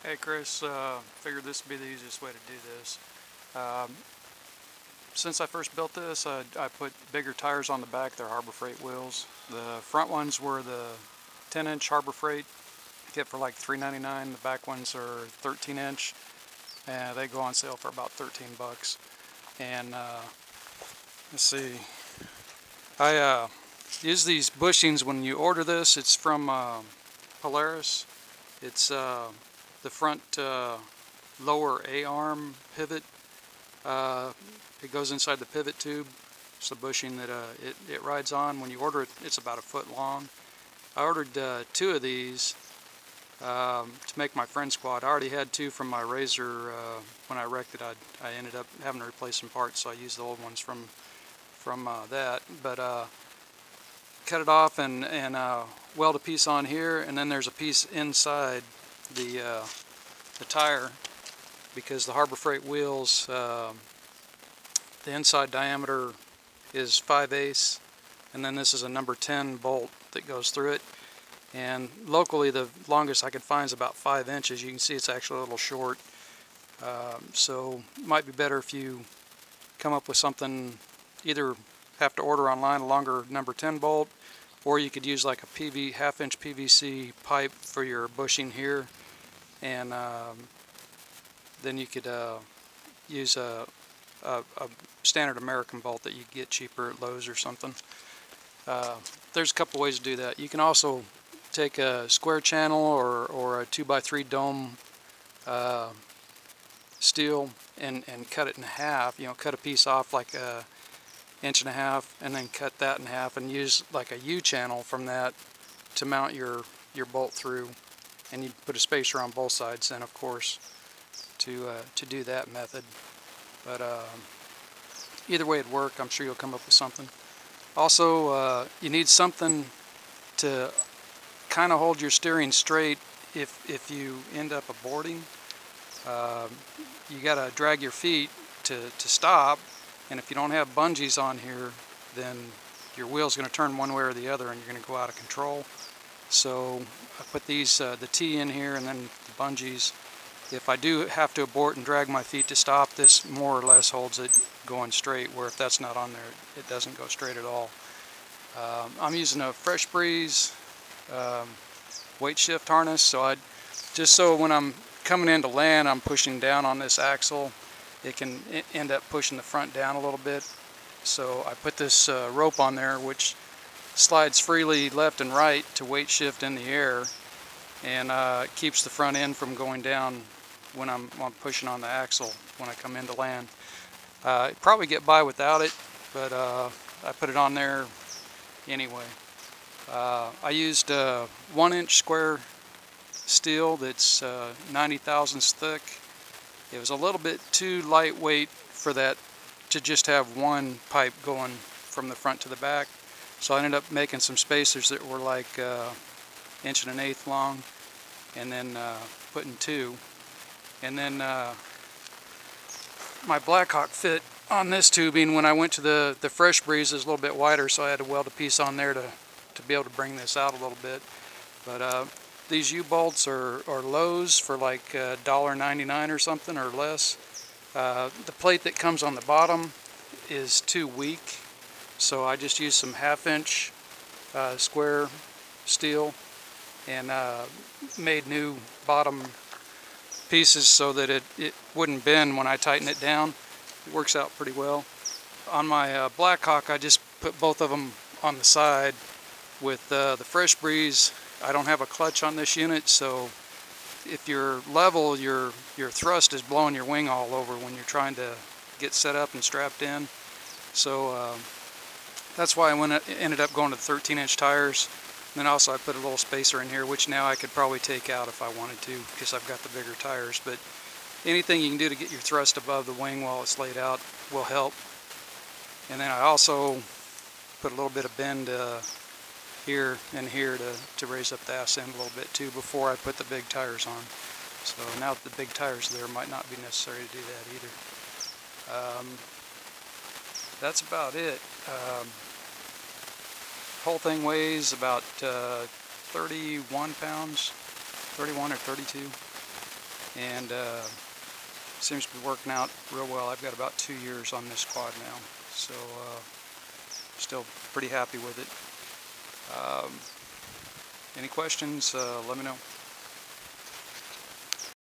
Hey Chris, figured this would be the easiest way to do this. Um, since I first built this, I put bigger tires on the back. They're Harbor Freight wheels. The front ones were the 10-inch Harbor Freight, get for like $3.99. The back ones are 13-inch, and they go on sale for about 13 bucks. And let's see, I use these bushings when you order this. It's from Polaris. It's the front lower A-arm pivot. It goes inside the pivot tube. It's the bushing that it rides on. When you order it, it's about a foot long. I ordered 2 of these to make my friend squad. I already had 2 from my Razor. When I wrecked it, I ended up having to replace some parts, so I used the old ones from that. But cut it off and weld a piece on here, and then there's a piece inside the tire, because the Harbor Freight wheels, the inside diameter is 5/8, and then this is a number 10 bolt that goes through it. And locally, the longest I could find is about 5 inches. You can see it's actually a little short. So it might be better if you come up with something, either have to order online a longer number 10 bolt, or you could use like a half-inch PVC pipe for your bushing here, and then you could use a standard American bolt that you get cheaper at Lowe's or something. There's a couple ways to do that. You can also take a square channel or a 2x3 dome steel and cut it in half. You know, cut a piece off like a 1.5 inches, and then cut that in half and use like a U channel from that to mount your bolt through. And you put a spacer on both sides then, of course, to do that method. But either way it'd work. I'm sure you'll come up with something. Also, you need something to kind of hold your steering straight if you end up aborting. You got to drag your feet to stop, and if you don't have bungees on here, then your wheel's going to turn one way or the other, and you're going to go out of control. So I put these the T in here, and then the bungees. If I do have to abort and drag my feet to stop, this more or less holds it going straight, where if that's not on there, it doesn't go straight at all. I'm using a Fresh Breeze weight shift harness, so just so when I'm coming into land, I'm pushing down on this axle, it can end up pushing the front down a little bit. So I put this rope on there, which slides freely left and right to weight shift in the air, and keeps the front end from going down when I'm pushing on the axle when I come into land. Probably get by without it, but I put it on there anyway. I used 1-inch square steel that's 90 thousandths thick. It was a little bit too lightweight for that to just have one pipe going from the front to the back, so I ended up making some spacers that were like 1.1 inches long, and then putting 2. And then my Blackhawk fit on this tubing when I went to the Fresh Breeze is a little bit wider, so I had to weld a piece on there to be able to bring this out a little bit. But these U-bolts are Lowe's for like $1.99 or something, or less. The plate that comes on the bottom is too weak, so I just used some 1/2-inch square steel and made new bottom pieces so that it wouldn't bend when I tighten it down. It works out pretty well. On my Blackhawk, I just put both of them on the side. With the Fresh Breeze, I don't have a clutch on this unit, so if you're level, your thrust is blowing your wing all over when you're trying to get set up and strapped in. So that's why I ended up going to 13-inch tires. And then also I put a little spacer in here, which now I could probably take out if I wanted to, because I've got the bigger tires. But anything you can do to get your thrust above the wing while it's laid out will help. And then I also put a little bit of bend here and here to raise up the ass end a little bit too before I put the big tires on. So now that the big tires there, might not be necessary to do that either. That's about it. Whole thing weighs about 31 pounds, 31 or 32. and seems to be working out real well. I've got about 2 years on this quad now, so still pretty happy with it. Any questions, let me know.